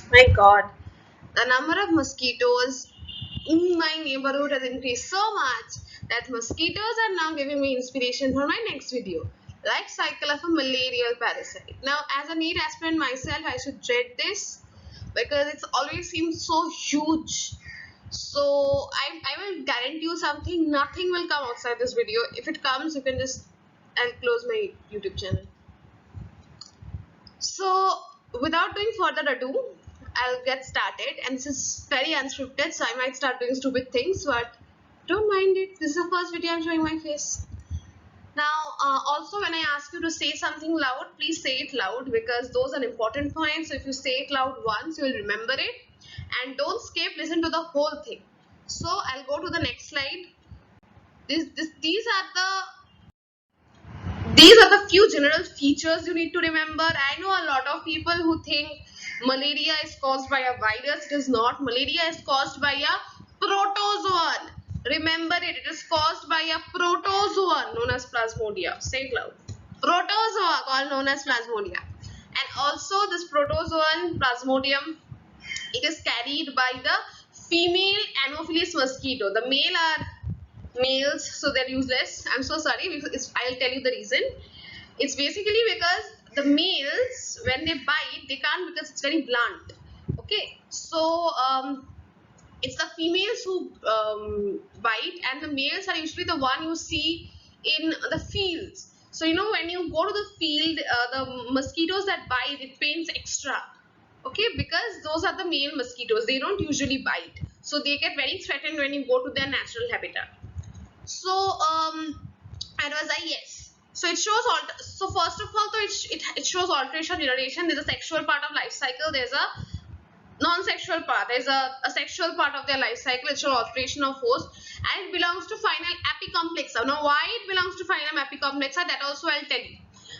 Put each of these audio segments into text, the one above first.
My God, the number of mosquitoes in my neighborhood has increased so much that mosquitoes are now giving me inspiration for my next video. Life cycle of a malarial parasite. Now, as a NEET aspirant myself, I should dread this because it's always seems so huge. So I will guarantee you something. Nothing will come outside this video. If it comes, you can just I'll close my YouTube channel. So, without doing further ado, I'll get started. And this is very unscripted, so I might start doing stupid things, but don't mind it. This is the first video I'm showing my face. Now, also when I ask you to say something loud, please say it loud because those are important points. So if you say it loud once, you will remember it. And don't skip, listen to the whole thing. So I'll go to the next slide. These are the few general features you need to remember. I know a lot of people who think malaria is caused by a virus. It is not. Malaria is caused by a protozoan. Remember it. It is caused by a protozoan known as Plasmodia. Say it loud. Protozoa called known as Plasmodia. And also this protozoan Plasmodium, it is carried by the female Anopheles mosquito. The male are males, so they're useless. I'm so sorry. I'll tell you the reason. It's basically because the males, when they bite, they can't because it's very blunt. Okay, so it's the females who bite, and the males are usually the one you see in the fields. So you know when you go to the field, the mosquitoes that bite, it pains extra. Okay, because those are the male mosquitoes. They don't usually bite, so they get very threatened when you go to their natural habitat. So and was I yes. So it shows so first of all, so it shows alteration of generation. There's a sexual part of life cycle. There's a non-sexual part. There's a sexual part of their life cycle. It shows alteration of host, and it belongs to phylum Apicomplexa. Now, why it belongs to phylum Apicomplexa? That also I'll tell you.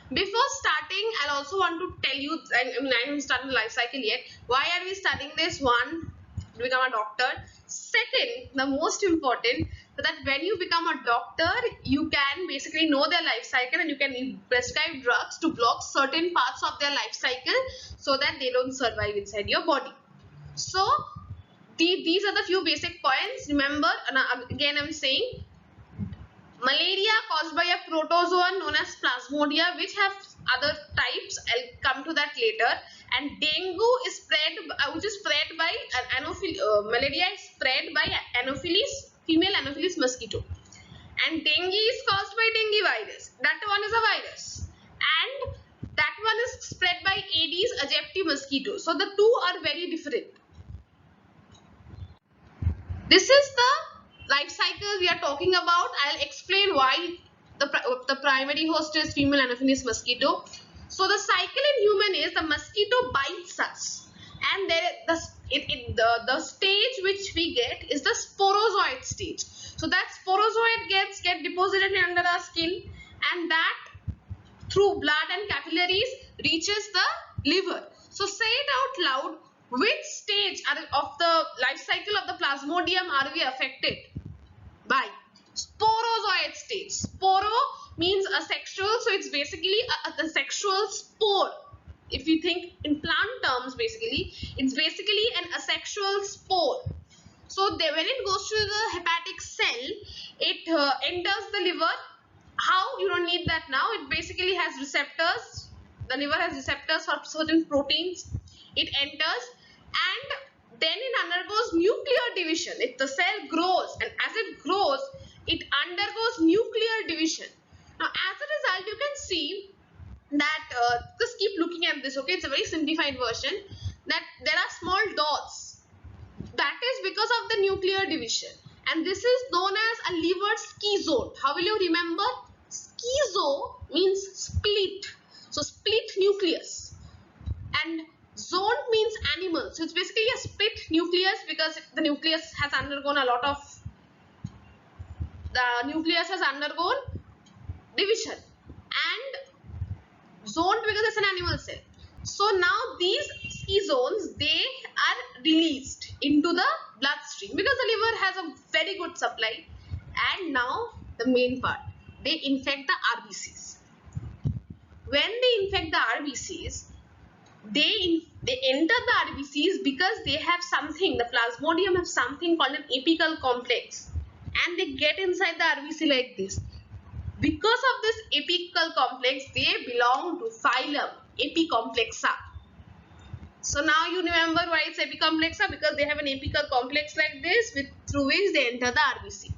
Before starting, I'll also want to tell you. I mean, I haven't started the life cycle yet. Why are we studying this? One, to become a doctor. Second, the most important, so that when you become a doctor, you can basically know their life cycle and you can prescribe drugs to block certain parts of their life cycle so that they don't survive inside your body. So these are the few basic points. Remember, again I'm saying, malaria caused by a protozoan known as Plasmodia, which have other types. I'll come to that later. And dengue is which is spread by malaria is spread by Anopheles, female Anopheles mosquito. And dengue is caused by dengue virus. That one is a virus. And that one is spread by Aedes aegypti mosquito. So the two are very different. This is the life cycle we are talking about. I'll explain why the primary host is female Anopheles mosquito. So the cycle in human is the mosquito bites us, and the stage which we get is the sporozoid stage. So that sporozoid get deposited under our skin, and that through blood and capillaries reaches the liver. So say it out loud. Which stage of the life cycle of the Plasmodium are we affected by? Sporozoid stage. Sporo means asexual, so it's basically a sexual spore. If you think in plant terms, basically, it's basically an asexual spore. So when it goes to the hepatic cell, it enters the liver. How? You don't need that now. It basically has receptors. The liver has receptors for certain proteins. It enters, and then it undergoes nuclear division. If the cell grows, and as it grows, it undergoes nuclear division. Now, as a result, you can see that just keep looking at this. Okay, it's a very simplified version. That there are small dots. That is because of the nuclear division, and this is known as a liver schizone. How will you remember? Schizo means split, so split nucleus, and zone means animal. So it's basically a split nucleus because the nucleus has undergone division, and zoned because it's an animal cell. So now these schizones, they are released into the bloodstream because the liver has a very good supply. And now the main part, they infect the RBCs. When they infect the RBCs, they enter the RBCs because they have something, the plasmodium have something called an apical complex, and they get inside the RBC like this. Because of this apical complex, they belong to phylum Apicomplexa. So now you remember why it's Apicomplexa, because they have an apical complex like this through which they enter the RBC.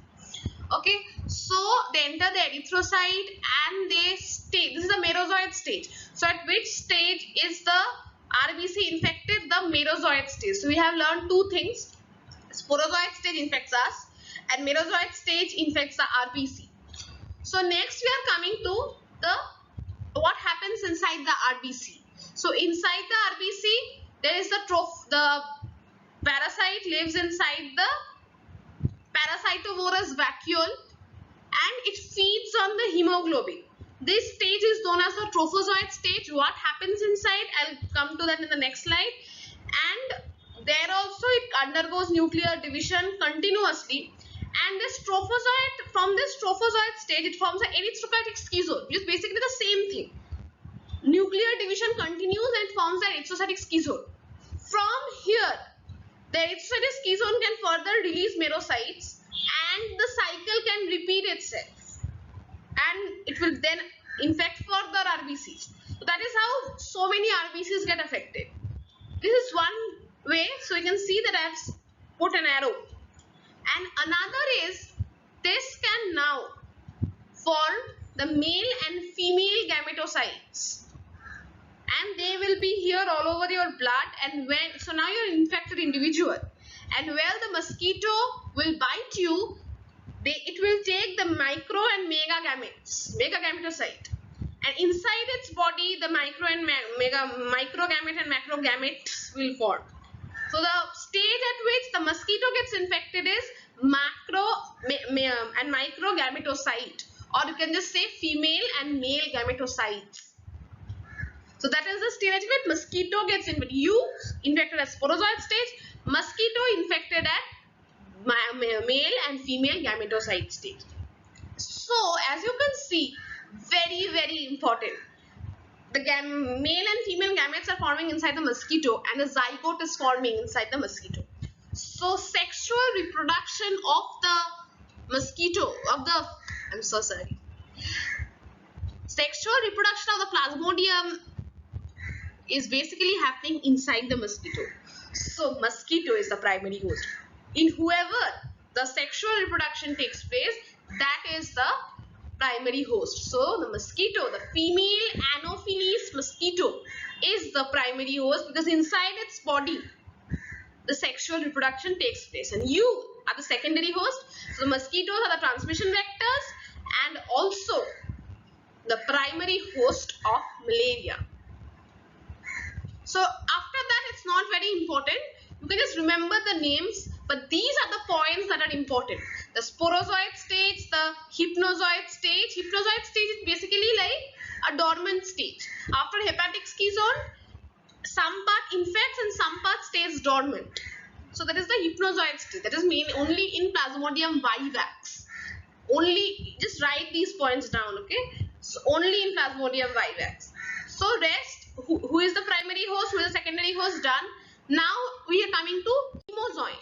Okay, so they enter the erythrocyte and they stay. This is the Merozoite stage. So at which stage is the RBC infected? The Merozoite stage. So we have learned two things. Sporozoite stage infects us and Merozoite stage infects the RBC. So next we are coming to the what happens inside the RBC. So inside the RBC there is the parasite lives inside the parasitovorous vacuole and it feeds on the hemoglobin. This stage is known as the trophozoite stage. What happens inside? I'll come to that in the next slide. And there also it undergoes nuclear division continuously. And this trophozoite, from this trophozoite stage, it forms an erythrocytic schizone, which is basically the same thing. Nuclear division continues and forms an erythrocytic schizone. From here, the erythrocytic schizone can further release merocytes and the cycle can repeat itself. And it will then infect further RBCs. So that is how so many RBCs get affected. This is one way. So you can see that I have put an arrow. And another is this can now form the male and female gametocytes. And they will be here all over your blood. And so now you're an infected individual. And where the mosquito will bite you, it will take the micro and mega gametocyte. And inside its body, the micro gamete and macro gametes will form. So the stage at which the mosquito gets infected is macro and micro gametocyte, or you can just say female and male gametocytes. So that is the stage at which mosquito gets infected. You infected at sporozoite stage, mosquito infected at male and female gametocyte stage. So as you can see, very, very important. The male and female gametes are forming inside the mosquito and the zygote is forming inside the mosquito. So sexual reproduction of the mosquito, sexual reproduction of the plasmodium is basically happening inside the mosquito. So mosquito is the primary host. In whoever the sexual reproduction takes place, that is the primary host. So the mosquito, the female Anopheles mosquito is the primary host because inside its body the sexual reproduction takes place, and you are the secondary host. So the mosquitoes are the transmission vectors and also the primary host of malaria. So after that, it's not very important. You can just remember the names, but these are the points that are important. The sporozoite stage, the hypnozoite stage. Hypnozoite stage is basically like a dormant stage. After hepatic schizone, some part infects and some part stays dormant. So that is the hypnozoite stage. That is only in Plasmodium vivax. Only, just write these points down, okay? So only in Plasmodium vivax. So rest, who is the primary host, who is the secondary host, done. Now we are coming to hemozoin.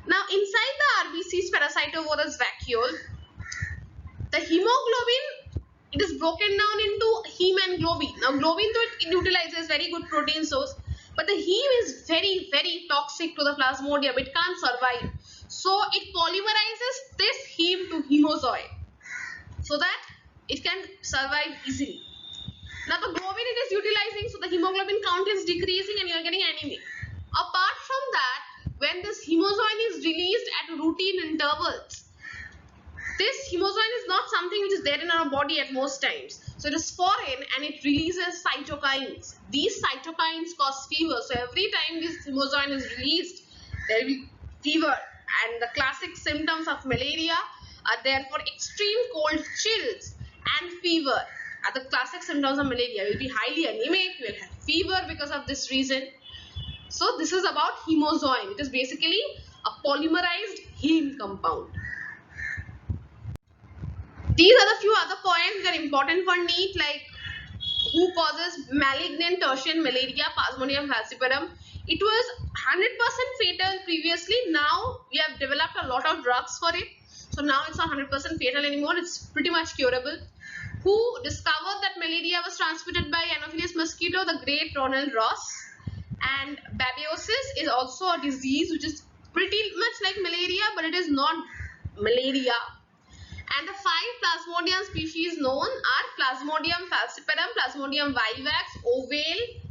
Now inside the RBC's parasitovorous vacuole, the hemoglobin, it is broken down into heme and globin. Now globin, though it utilizes very good protein source, but the heme is very, very toxic to the plasmodium. It can't survive. So it polymerizes this heme to hemozoin so that it can survive easily. Now the globin it is utilizing, so the hemoglobin count is decreasing and you are getting anemia. Apart from that, when this hemozoin is released at routine intervals, this hemozoin is not something which is there in our body at most times. So it is foreign and it releases cytokines. These cytokines cause fever. So every time this hemozoin is released, there will be fever. And the classic symptoms of malaria are therefore extreme cold chills and fever. Are the classic symptoms of malaria. You will be highly anemic, you will have fever because of this reason. So this is about hemozoin. It is basically a polymerized heme compound. These are the few other points that are important for NEET, like who causes malignant tertian malaria, Plasmodium falciparum. It was 100% fatal previously. Now we have developed a lot of drugs for it. So now it's not 100% fatal anymore. It's pretty much curable. Who discovered that malaria was transmitted by Anopheles mosquito? The great Ronald Ross. And babiosis is also a disease which is pretty much like malaria, but it is not malaria. And the 5 Plasmodium species known are Plasmodium falciparum, Plasmodium vivax, ovale,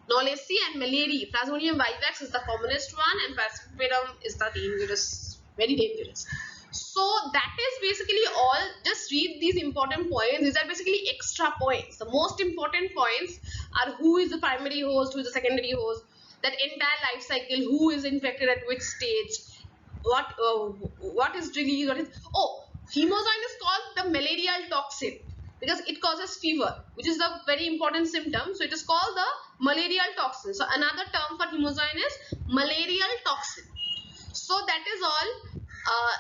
knowlesi, and malaria. Plasmodium vivax is the commonest one, and falciparum is the dangerous, very dangerous. So that is basically all. Just read these important points. These are basically extra points. The most important points are who is the primary host, who is the secondary host, that entire life cycle, who is infected at which stage, what is released, hemozyme is called the malarial toxin because it causes fever, which is the very important symptom. So it is called the malarial toxin. So another term for hemozyme is malarial toxin. So that is all.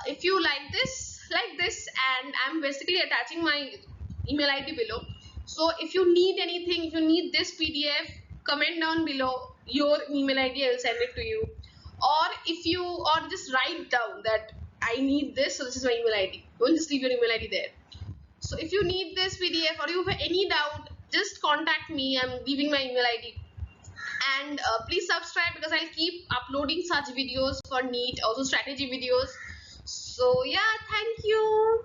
If you like this, and I'm basically attaching my email ID below. So if you need anything, if you need this PDF, comment down below your email ID. I will send it to you. Or just write down that I need this, so this is my email ID. Don't just leave your email ID there. So if you need this PDF or you have any doubt, just contact me. I'm leaving my email ID. And please subscribe because I'll keep uploading such videos for NEET, also strategy videos. So yeah, thank you.